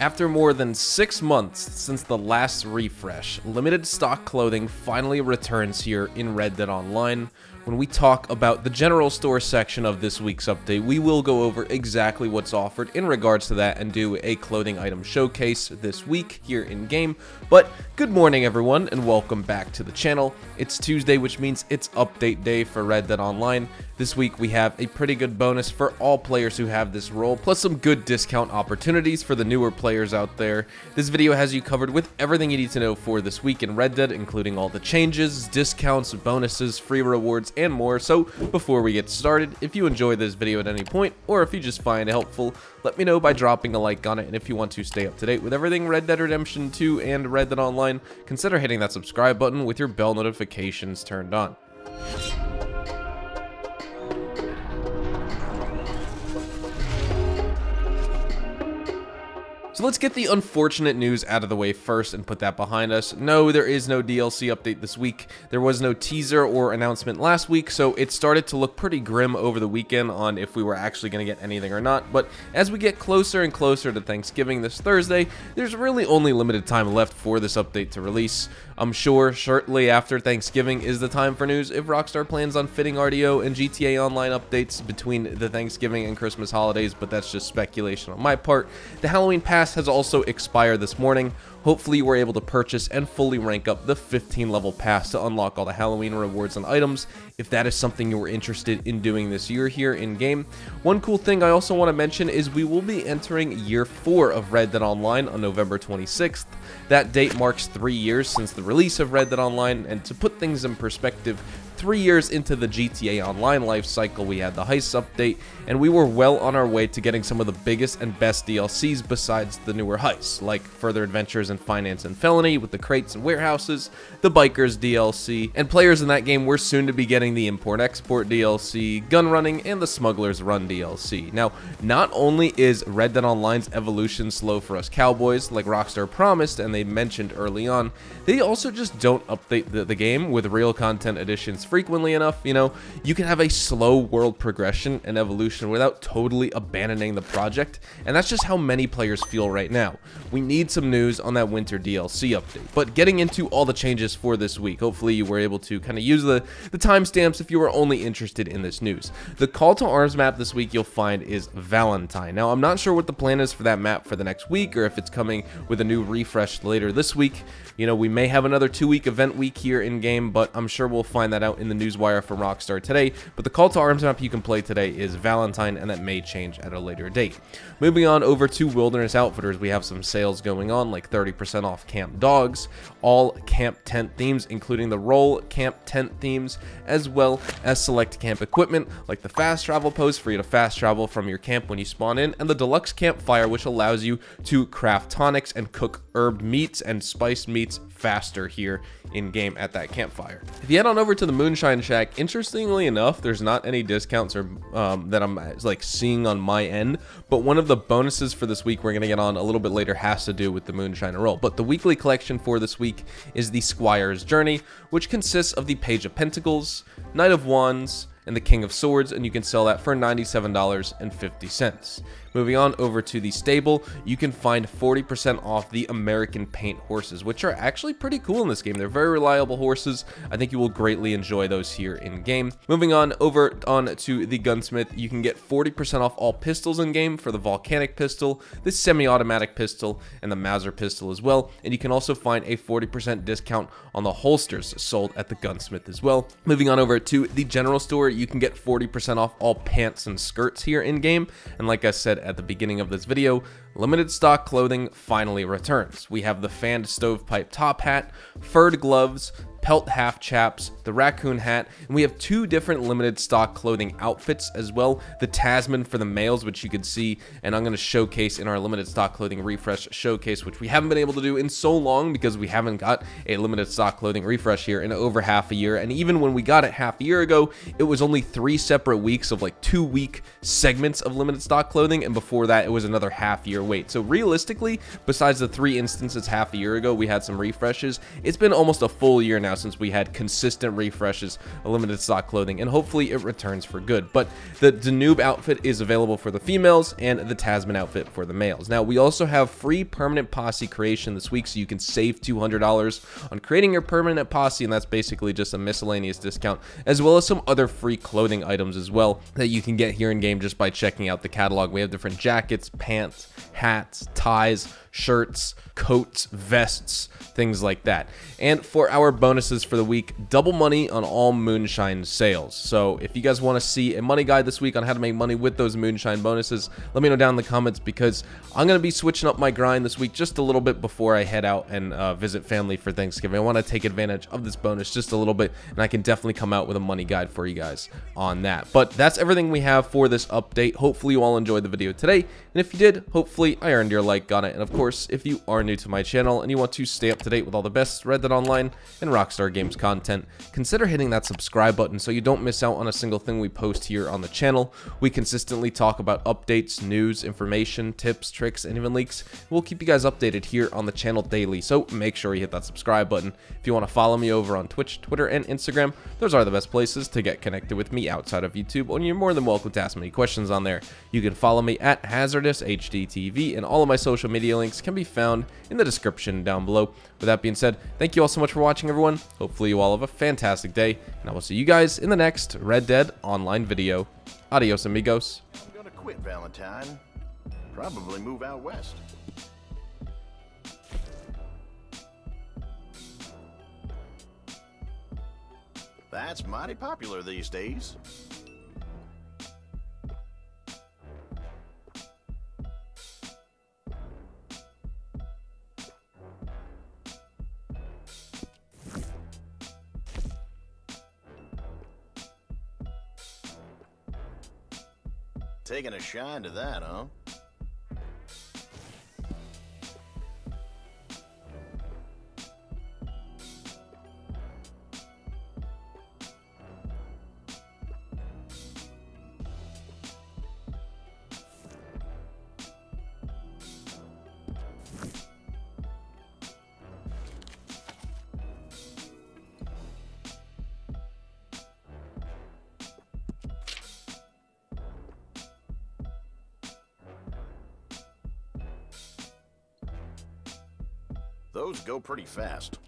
After more than 6 months since the last refresh, limited stock clothing finally returns here in Red Dead Online. When we talk about the general store section of this week's update, we will go over exactly what's offered in regards to that and do a clothing item showcase this week here in game. But good morning everyone and welcome back to the channel. It's Tuesday, which means it's update day for Red Dead Online. This week we have a pretty good bonus for all players who have this role, plus some good discount opportunities for the newer players out there. This video has you covered with everything you need to know for this week in Red Dead, including all the changes, discounts, bonuses, free rewards, and more. So before we get started, if you enjoy this video at any point, or if you just find it helpful, let me know by dropping a like on it. And if you want to stay up to date with everything Red Dead Redemption 2 and Red Dead Online, consider hitting that subscribe button with your bell notifications turned on. So let's get the unfortunate news out of the way first and put that behind us. No, there is no DLC update this week. There was no teaser or announcement last week, so it started to look pretty grim over the weekend on if we were actually going to get anything or not. But as we get closer and closer to Thanksgiving this Thursday, there's really only limited time left for this update to release. I'm sure shortly after Thanksgiving is the time for news if Rockstar plans on fitting RDO and GTA Online updates between the Thanksgiving and Christmas holidays, but that's just speculation on my part. The Halloween Pass has also expired this morning. Hopefully you were able to purchase and fully rank up the 15 level pass to unlock all the Halloween rewards and items, if that is something you were interested in doing this year here in game. One cool thing I also want to mention is we will be entering year 4 of Red Dead Online on November 26th. That date marks 3 years since the release of Red Dead Online, and to put things in perspective, 3 years into the GTA Online life cycle, we had the heists update, and we were well on our way to getting some of the biggest and best DLCs besides the newer heists, like Further Adventures in Finance and Felony with the crates and warehouses, the Bikers DLC, and players in that game were soon to be getting the Import-Export DLC, Gun Running, and the Smuggler's Run DLC. Now, not only is Red Dead Online's evolution slow for us cowboys, like Rockstar promised and they mentioned early on, they also just don't update the game with real content additions frequently enough. You know, you can have a slow world progression and evolution without totally abandoning the project, and that's just how many players feel right now. We need some news on that winter DLC update. But getting into all the changes for this week, hopefully you were able to kind of use the timestamps if you were only interested in this news. The call to arms map this week you'll find is Valentine. Now, I'm not sure what the plan is for that map for the next week, or if it's coming with a new refresh later this week. You know, we may have another 2-week event week here in game, but I'm sure we'll find that out in the newswire from Rockstar today. But the call to arms map you can play today is Valentine, and that may change at a later date. Moving on over to Wilderness Outfitters, we have some sales going on, like 30% off camp dogs, all camp tent themes, including the roll camp tent themes, as well as select camp equipment, like the fast travel post for you to fast travel from your camp when you spawn in, and the deluxe campfire, which allows you to craft tonics and cook herbed meats and spiced meats faster here in game at that campfire. If you head on over to the Moonshine Shack, interestingly enough, there's not any discounts or that I'm like seeing on my end, but one of the bonuses for this week we're gonna get on a little bit later has to do with the Moonshine roll. But the weekly collection for this week is the Squire's Journey, which consists of the Page of Pentacles, Knight of Wands, and the King of Swords, and you can sell that for $97.50. Moving on over to the stable, you can find 40% off the American Paint horses, which are actually pretty cool in this game. They're very reliable horses. I think you will greatly enjoy those here in game. Moving on over to the gunsmith, you can get 40% off all pistols in game for the volcanic pistol, the semi-automatic pistol, and the Mauser pistol as well. And you can also find a 40% discount on the holsters sold at the gunsmith as well. Moving on over to the general store, you can get 40% off all pants and skirts here in game. And like I said at the beginning of this video, limited stock clothing finally returns. We have the fanned stovepipe top hat, furred gloves, pelt half chaps, the raccoon hat, and we have 2 different limited stock clothing outfits as well. The Tasman for the males, which you can see, and I'm going to showcase in our limited stock clothing refresh showcase, which we haven't been able to do in so long because we haven't got a limited stock clothing refresh here in over half a year. And even when we got it half a year ago, it was only 3 separate weeks of like 2-week segments of limited stock clothing, and before that it was another half-year wait. So realistically, besides the 3 instances half a year ago we had some refreshes, it's been almost a full year now now since we had consistent refreshes, a limited stock clothing, and hopefully it returns for good. But the Danube outfit is available for the females and the Tasman outfit for the males. Now, we also have free permanent posse creation this week, so you can save $200 on creating your permanent posse, and that's basically just a miscellaneous discount, as well as some other free clothing items as well that you can get here in game just by checking out the catalog. We have different jackets, pants, hats, ties, shirts, coats, vests, things like that. And for our bonuses for the week, double money on all moonshine sales. So if you guys want to see a money guide this week on how to make money with those moonshine bonuses, let me know down in the comments, because I'm going to be switching up my grind this week just a little bit before I head out and visit family for Thanksgiving. I want to take advantage of this bonus just a little bit, and I can definitely come out with a money guide for you guys on that. But that's everything we have for this update. Hopefully you all enjoyed the video today, and if you did, hopefully I earned your like on it. And of course, if you are new to my channel and you want to stay up to date with all the best Red Dead Online and Rockstar Games content, consider hitting that subscribe button so you don't miss out on a single thing we post here on the channel. We consistently talk about updates, news, information, tips, tricks, and even leaks. We'll keep you guys updated here on the channel daily, so make sure you hit that subscribe button. If you want to follow me over on Twitch, Twitter, and Instagram, those are the best places to get connected with me outside of YouTube, and you're more than welcome to ask me questions on there. You can follow me at HazardousHDTV, and all of my social media links can be found in the description down below. With that being said, thank you all so much for watching, everyone. Hopefully you all have a fantastic day, and I will see you guys in the next Red Dead Online video. Adios, amigos. I'm gonna quit, Valentine. Probably move out west. That's mighty popular these days. Taking a shine to that, huh? Those go pretty fast.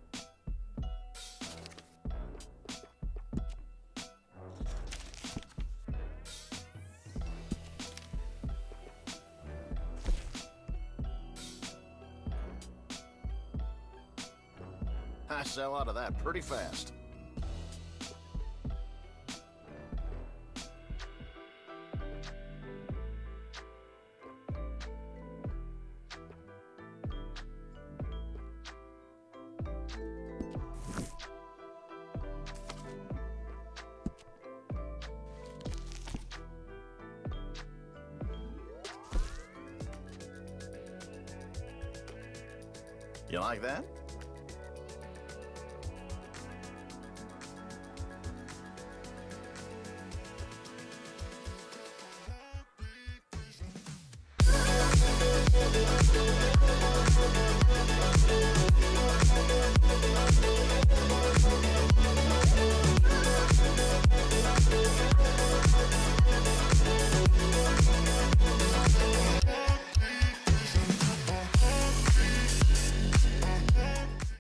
I sell out of that pretty fast. You like that?